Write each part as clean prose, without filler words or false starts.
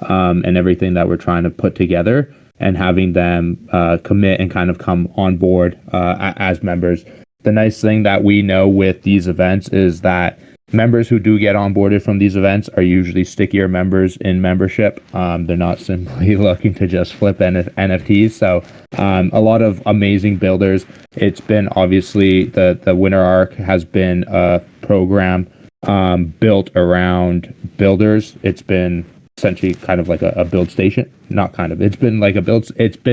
and everything that we're trying to put together, and having them commit and kind of come on board as members. The nice thing that we know with these events is that members who do get onboarded from these events are usually stickier members in membership. They're not simply looking to just flip NFTs. So a lot of amazing builders. It's been obviously the winter arc has been a program built around builders. It's been essentially kind of like a build station. Not kind of. It's been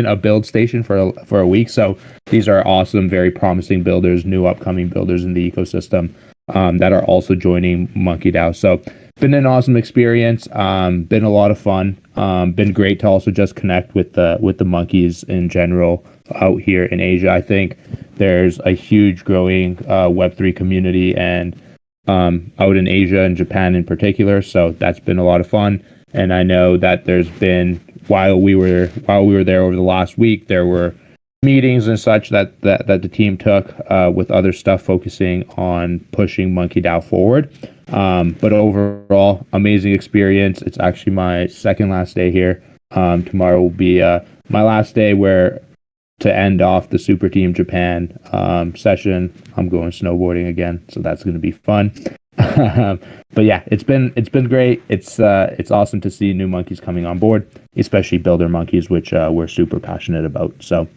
a build station for a week. So these are awesome, very promising builders, new upcoming builders in the ecosystem that are also joining MonkeDAO. So been an awesome experience. Been a lot of fun. Been great to also just connect with the monkeys in general out here in Asia. I think there's a huge growing Web3 community and out in Asia and Japan in particular. So that's been a lot of fun. And I know that there's been while we were there over the last week, there were meetings and such that the team took with other stuff focusing on pushing MonkeDAO forward. But overall, amazing experience. It's actually my second last day here. Tomorrow will be my last day where to end off the Super Team Japan session. I'm going snowboarding again, so that's going to be fun. But yeah, it's been great. It's awesome to see new monkeys coming on board, especially builder monkeys, which we're super passionate about. So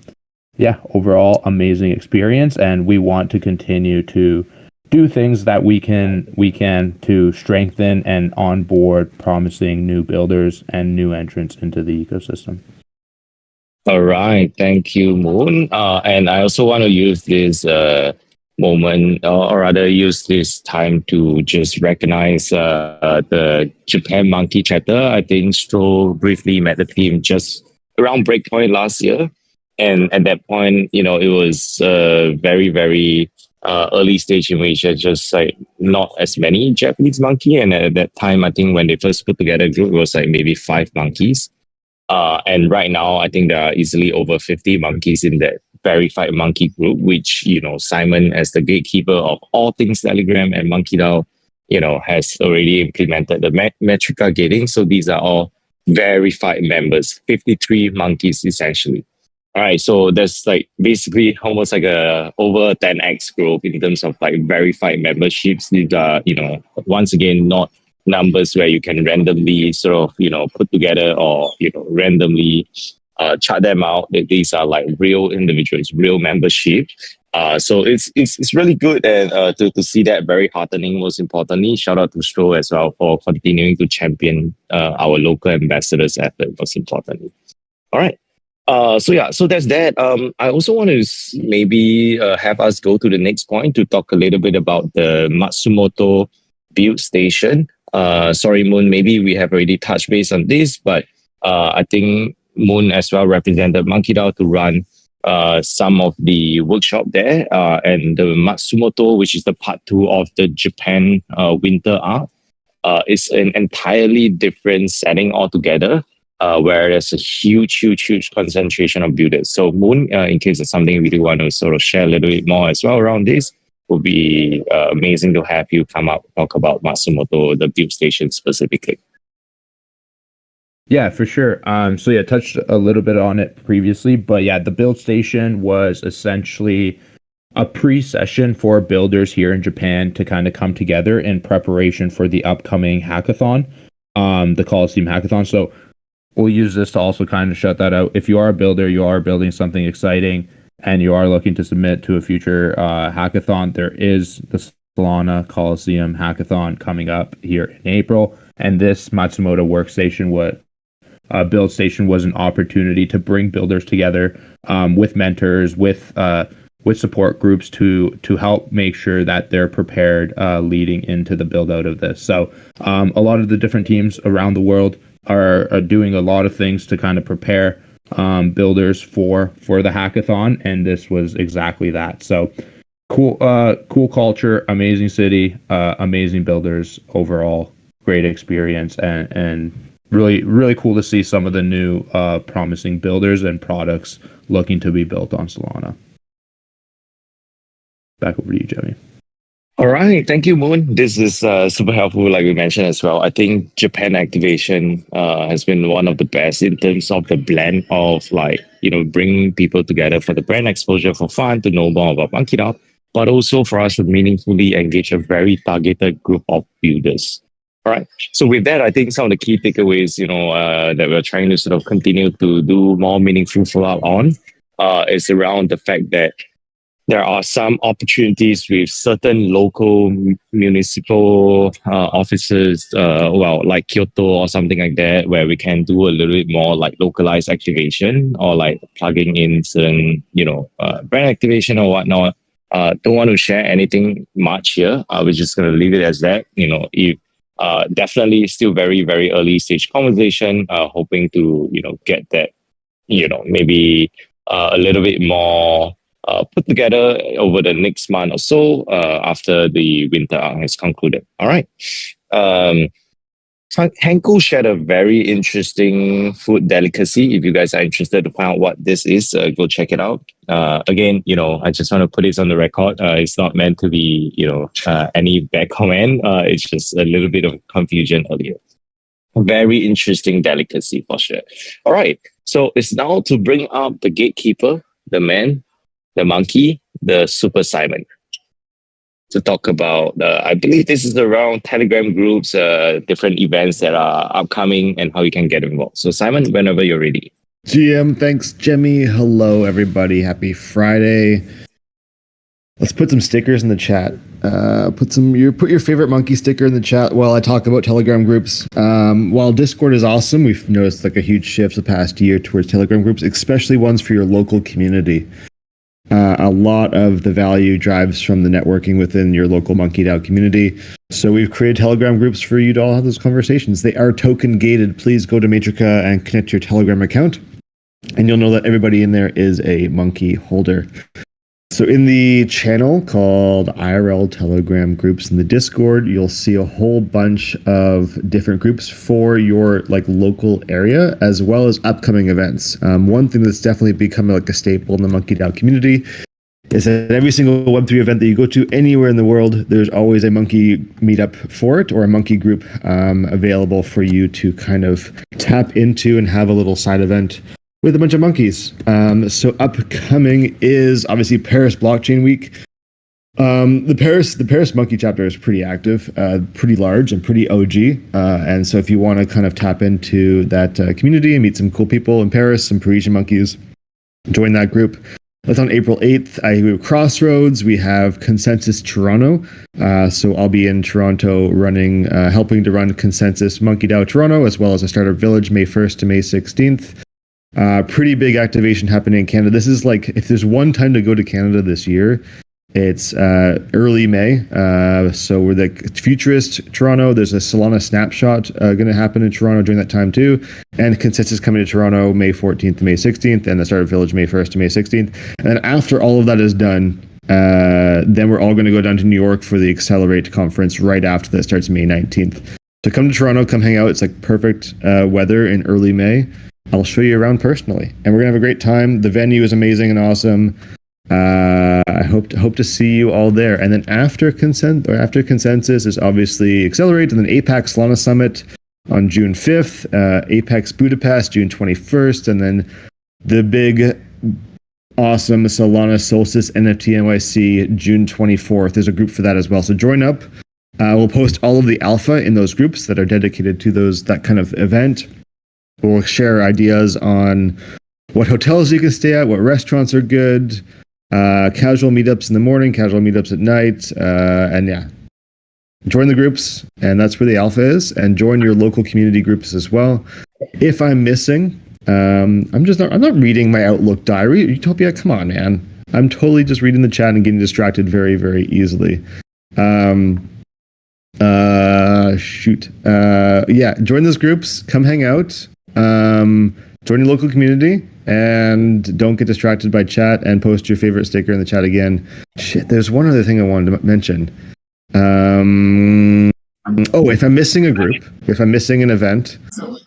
yeah, overall amazing experience, and we want to continue to do things that we can to strengthen and onboard promising new builders and new entrants into the ecosystem. All right, thank you, Moon. And I also want to use this moment, or rather use this time to just recognize the Japan Monkey chapter. I think Stro briefly met the team just around Breakpoint last year. And at that point, it was very, very early stage in Asia, just like not as many Japanese monkey. And at that time, I think when they first put together a group, it was like maybe 5 monkeys. And right now, I think there are easily over 50 monkeys in that verified monkey group, which, Simon, as the gatekeeper of all things Telegram and MonkeDAO, has already implemented the Metrica gating. So these are all verified members, 53 monkeys essentially. All right, so there's like basically almost like a over 10x growth in terms of like verified memberships. These are, once again, not numbers where you can randomly sort of, put together or, randomly chart them out. These are like real individuals, real membership. So it's really good and to see that, very heartening. Most importantly, shout out to Stro as well for continuing to champion our local ambassadors' effort. Most importantly. All right. So that's that. I also want to maybe have us go to the next point to talk a little bit about the Matsumoto build station. Sorry, Moon, maybe we have already touched base on this, but I think Moon as well represented MonkeDAO to run some of the workshop there. And the Matsumoto, which is the part 2 of the Japan winter arc, is an entirely different setting altogether. Where there's a huge concentration of builders. So Moon, in case there's something you really want to sort of share a little bit more as well around this, would be amazing to have you come up talk about Matsumoto, the build station specifically. Yeah, for sure. So yeah, touched a little bit on it previously, but yeah, the build station was essentially a pre-session for builders here in Japan to kind of come together in preparation for the upcoming hackathon, the Coliseum hackathon. So we'll use this to also kind of shut that out. If you are a builder, you are building something exciting, and you are looking to submit to a future hackathon, there is the Solana Coliseum hackathon coming up here in April. And this Matsumoto workstation, build station, was an opportunity to bring builders together with mentors, with support groups to help make sure that they're prepared leading into the build out of this. So a lot of the different teams around the world are doing a lot of things to kind of prepare builders for the hackathon, and this was exactly that. So cool culture, amazing city, amazing builders, overall great experience, and really cool to see some of the new promising builders and products looking to be built on Solana. Back over to you, Jimmy. All right, thank you, Moon. This is super helpful, like we mentioned as well. I think Japan activation has been one of the best in terms of the blend of like bringing people together for the brand exposure for fun to know more about MonkeDAO, but also for us to meaningfully engage a very targeted group of builders. All right. So with that, I think some of the key takeaways, that we're trying to sort of continue to do more meaningful follow up on, is around the fact that there are some opportunities with certain local municipal offices, like Kyoto or something like that, where we can do a little bit more like localized activation or like plugging in certain, brand activation or whatnot. Don't want to share anything much here. We're just going to leave it as that. If definitely still very, very early stage conversation, hoping to, get that, maybe a little bit more put together over the next month or so after the winter has concluded. All right. Um, Henko shared a very interesting food delicacy. If you guys are interested to find out what this is, go check it out. Again, I just want to put this on the record. It's not meant to be, any bad comment. It's just a little bit of confusion earlier. Very interesting delicacy for sure. All right. So it's now to bring up the gatekeeper, the man, the monkey, the Super Simon, to talk about, I believe this is around Telegram groups, different events that are upcoming and how you can get involved. So Simon, whenever you're ready. GM, thanks, Jemmy. Hello, everybody. Happy Friday. Let's put some stickers in the chat. Put your favorite monkey sticker in the chat while I talk about Telegram groups. While Discord is awesome, we've noticed like a huge shift the past year towards Telegram groups, especially ones for your local community. A lot of the value drives from the networking within your local MonkeDAO community. So we've created Telegram groups for you to all have those conversations. They are token gated. Please go to Matrica and connect your Telegram account, and you'll know that everybody in there is a monkey holder. So in the channel called IRL Telegram groups in the Discord, you'll see a whole bunch of different groups for your like local area, as well as upcoming events. One thing that's definitely become like a staple in the MonkeDAO community is that every single Web3 event that you go to anywhere in the world, there's always a monkey meetup for it or a monkey group available for you to kind of tap into and have a little side event with a bunch of monkeys. So upcoming is obviously Paris Blockchain Week. The Paris Monkey chapter is pretty active, pretty large, and pretty OG. And so if you want to kind of tap into that community and meet some cool people in Paris, some Parisian monkeys, join that group. That's on April 8th. We have Crossroads. We have Consensus Toronto. So I'll be in Toronto running, helping to run Consensus MonkeDAO Toronto, as well as a startup village May 1st to May 16th. Pretty big activation happening in Canada. This is like, if there's one time to go to Canada this year, it's early May. So we're the Futurist Toronto. There's a Solana snapshot going to happen in Toronto during that time too. And Consensus coming to Toronto May 14th to May 16th, and the Startup Village May 1st to May 16th. And then after all of that is done, then we're all going to go down to New York for the Accelerate conference right after that starts May 19th. So come to Toronto, come hang out. It's like perfect weather in early May. I'll show you around personally, and we're gonna have a great time. The venue is amazing and awesome. I hope to see you all there. And then after Consensus is obviously Accelerate, and then APAC Solana Summit on June 5th, Apex Budapest June 21st, and then the big awesome Solana Solstice NFT NYC June 24th. There's a group for that as well, so join up. We'll post all of the alpha in those groups that are dedicated to that kind of event. We'll share ideas on what hotels you can stay at, what restaurants are good, casual meetups in the morning, casual meetups at night, and yeah. Join the groups, and that's where the alpha is, and join your local community groups as well. If I'm missing, I'm not reading my Outlook diary. Utopia, come on, man. I'm totally just reading the chat and getting distracted very, very easily. Yeah, join those groups, come hang out. Join your local community, and don't get distracted by chat, and post your favorite sticker in the chat again. Shit, there's one other thing I wanted to mention. Oh, if I'm missing a group, if I'm missing an event,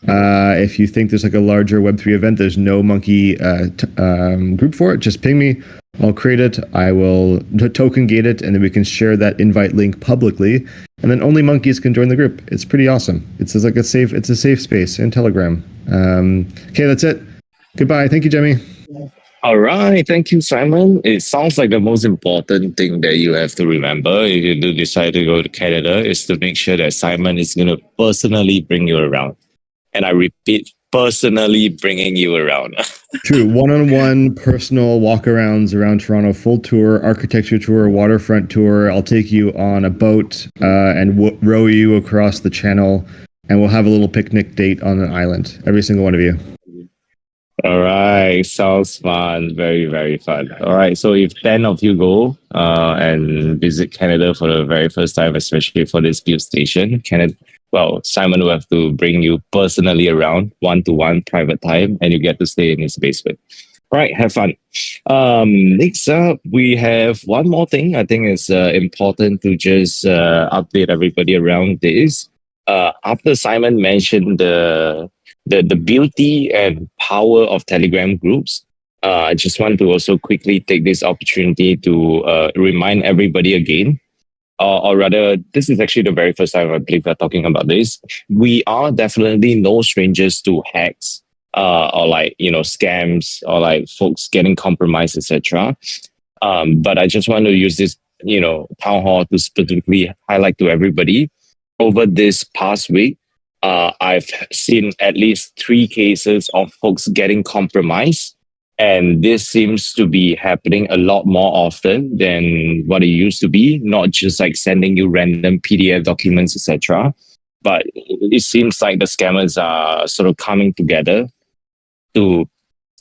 if you think there's like a larger Web3 event, there's no monkey group for it, just ping me. I'll create it. I will token gate it, and then we can share that invite link publicly. And then only monkeys can join the group. It's pretty awesome. It's like a safe space in Telegram. Okay, that's it. Goodbye. Thank you, Jemmy. All right, thank you, Simon. It sounds like the most important thing that you have to remember if you do decide to go to Canada is to make sure that Simon is going to personally bring you around. And I repeat, personally bringing you around. True. One-on-one personal walk-arounds around Toronto, full tour, architecture tour, waterfront tour. I'll take you on a boat and row you across the channel, and we'll have a little picnic date on an island, every single one of you. All right, sounds fun. Very, very fun. All right, so if 10 of you go and visit Canada for the very first time, especially for this build station, Simon will have to bring you personally around one-to-one private time, and you get to stay in his basement. All right, have fun. Next up, we have one more thing. I think it's important to just update everybody around this. After Simon mentioned the beauty and power of Telegram groups, I just want to also quickly take this opportunity to remind everybody again, or rather, this is actually the very first time I believe we're talking about this. We are definitely no strangers to hacks, or scams, or like folks getting compromised, etc. But I just want to use this, town hall to specifically highlight to everybody. Over this past week, I've seen at least 3 cases of folks getting compromised. And this seems to be happening a lot more often than what it used to be, not just like sending you random PDF documents, etc. But it seems like the scammers are sort of coming together to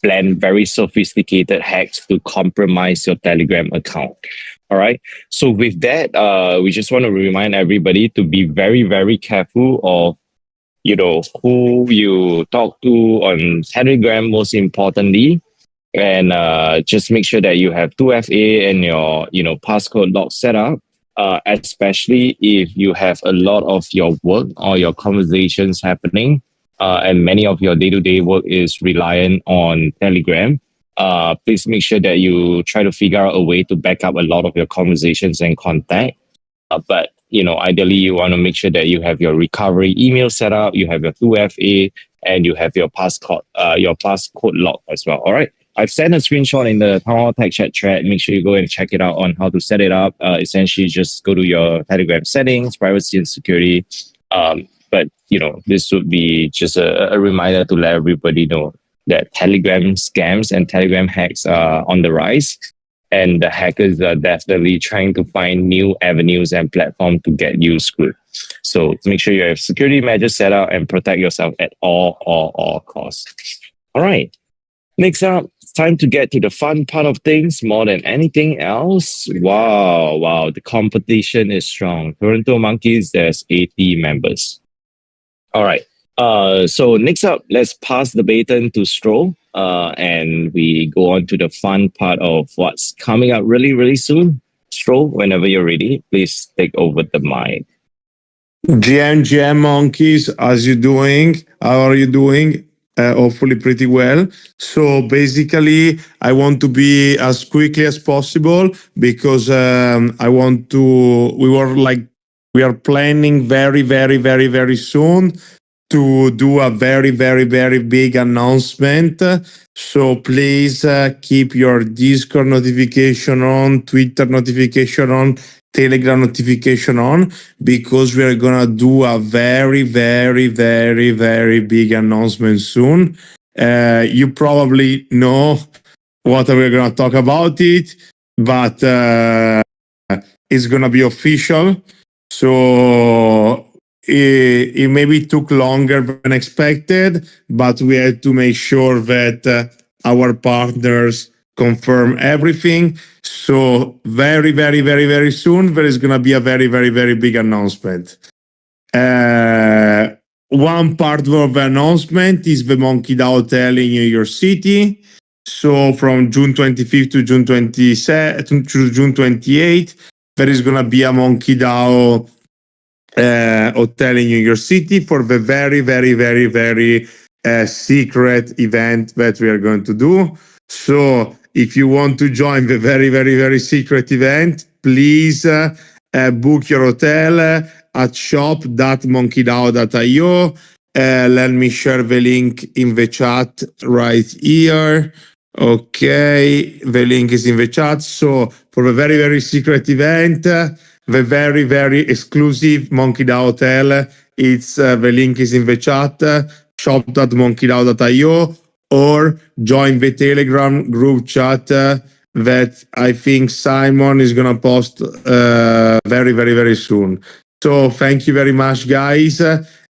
plan very sophisticated hacks to compromise your Telegram account. All right. So with that, we just want to remind everybody to be very, very careful of who you talk to on Telegram, most importantly. And just make sure that you have 2FA and your passcode lock set up, especially if you have a lot of your work or your conversations happening, and many of your day-to-day work is reliant on Telegram. Please make sure that you try to figure out a way to back up a lot of your conversations and contact. But ideally, you want to make sure that you have your recovery email set up, you have your 2FA, and you have your passcode lock as well. All right. I've sent a screenshot in the Town Hall Tech Chat thread. Make sure you go and check it out on how to set it up. Essentially, just go to your Telegram settings, privacy and security. But this would be just a reminder to let everybody know that Telegram scams and Telegram hacks are on the rise. And the hackers are definitely trying to find new avenues and platforms to get you screwed. So make sure you have security measures set out and protect yourself at all costs. All right. Next up, it's time to get to the fun part of things more than anything else. Wow. The competition is strong. Toronto Monkeys, there's 80 members. All right. So next up, let's pass the baton to Stroll. And we go on to the fun part of what's coming up really, really soon. Stroll, whenever you're ready, please take over the mic. GM monkeys, as you doing? How are you doing? Hopefully pretty well. So basically, I want to be as quickly as possible because we are planning very, very, very, very soon to do a very, very, very big announcement. So please keep your Discord notification on, Twitter notification on, Telegram notification on, because we are gonna do a very, very, very, very big announcement soon. You probably know what we're gonna talk about it, but it's gonna be official. So it maybe took longer than expected, but we had to make sure that our partners confirm everything. So very, very, very, very soon, there is going to be a very, very, very big announcement. One part of the announcement is the MonkeDAO Hotel in New York City. So from June 25th to June 27th to June 28th, there is going to be a MonkeDAO hotel in New York City for the very, very, very, very secret event that we are going to do. So if you want to join the very, very, very secret event, please book your hotel at shop.monkeydao.io. Let me share the link in the chat right here. Okay, the link is in the chat. So for the very, very secret event, the very, very exclusive MonkeDAO hotel, it's the link is in the chat, shop.monkeydao.io, or join the Telegram group chat that I think Simon is going to post very, very, very soon. So thank you very much, guys.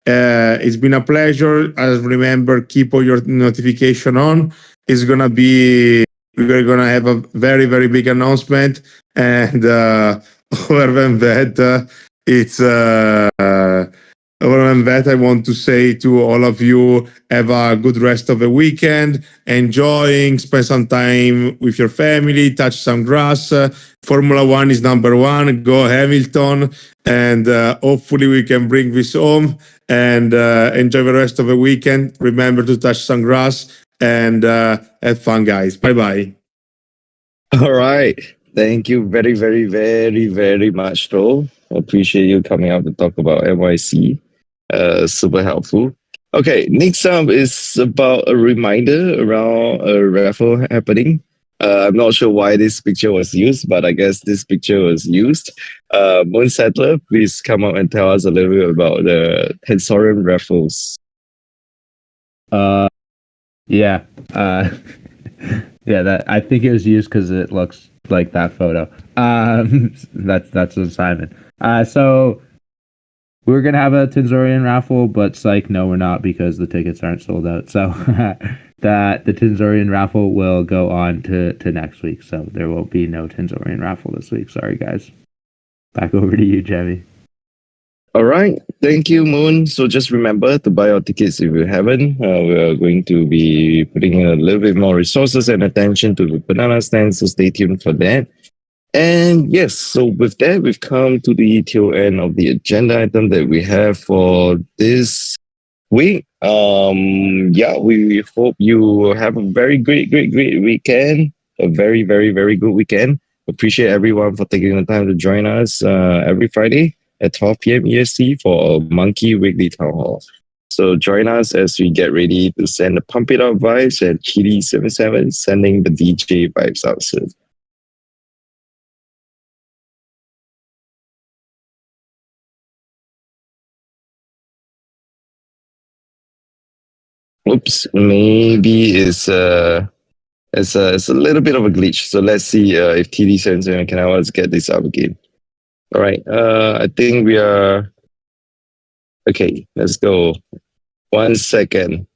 It's been a pleasure. As remember, keep all your notification on. It's gonna be we're gonna have a very, very big announcement, and other than that, it's other than that, I want to say to all of you, have a good rest of the weekend, enjoying, spend some time with your family, touch some grass. Formula One is number one. Go Hamilton, and hopefully we can bring this home and enjoy the rest of the weekend. Remember to touch some grass and have fun, guys. Bye bye. All right. Thank you very, very, very, very much, Joel. Appreciate you coming out to talk about NYC. Super helpful. Okay, next up is about a reminder around a raffle happening. I'm not sure why this picture was used, but I guess this picture was used. Moon Settler, please come up and tell us a little bit about the Tensorium raffles. Yeah. Yeah, that I think it was used because it looks like that photo. That's an assignment. So we're gonna have a Tensorian raffle, but psych, no, we're not because the tickets aren't sold out. So that the Tensorian raffle will go on to next week. So there will be no Tensorian raffle this week. Sorry, guys. Back over to you, Jemmy. All right. Thank you, Moon. So just remember to buy our tickets if you haven't. We are going to be putting in a little bit more resources and attention to the banana stand, so stay tuned for that. And yes, so with that, we've come to the tail end of the agenda item that we have for this week. Yeah, we hope you have a very great weekend. A very, very, very good weekend. Appreciate everyone for taking the time to join us every Friday at 12 p.m. EST for a Monkey Weekly Town Hall. So join us as we get ready to send the Pump It Up vibes at Chili77, sending the DJ vibes out soon. Oops, maybe it's a little bit of a glitch. So let's see if TD77 can help us get this up again. All right, I think we are okay. Let's go. 1 second.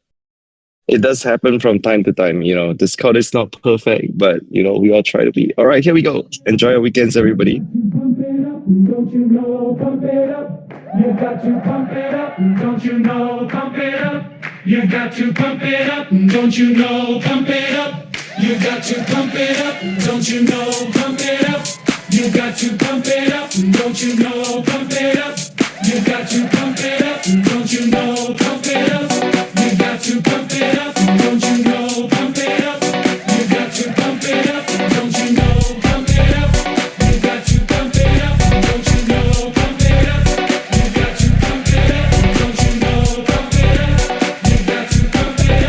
It does happen from time to time. You know, Discord is not perfect, but you know, we all try to be. All right, here we go. Enjoy your weekends, everybody. Pump it up, don't you know? Pump it up. You got to pump it up, don't you know? Pump it up. You got to pump it up, don't you know? Pump it up. You got to pump it up, don't you know? Pump it up. You got to pump it up, don't you know? Pump it up. You got to pump it up, don't you know? Pump it up. You got to pump it up, don't you know? Pump it up. You got to pump it up, don't you know? Pump it up. You got to pump it up, don't you know? Pump it up. You got to pump it up, don't you know? Pump it up. You got to pump it up,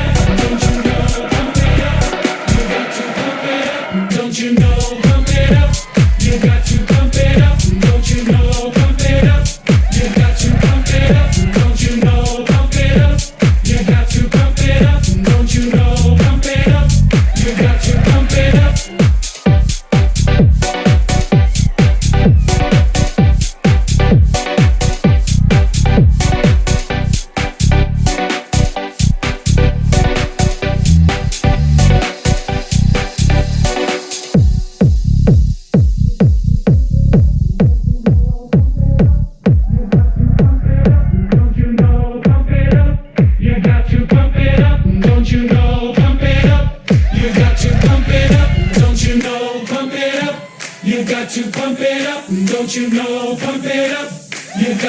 don't you know? Pump it up. You got to pump it up, don't you know? Pump it up. You got to pump it up, don't you know? Pump it up. You got to pump it up, don't you know? Pump it up. You got to pump it up, don't you know? Pump it up. You got to pump it up. Don't you know? Pump it up. You got to pump it up. Don't you know? Pump it up. You got to pump it up. Don't you know? Pump it up. You got to pump it up. Don't you know? Pump it up. You got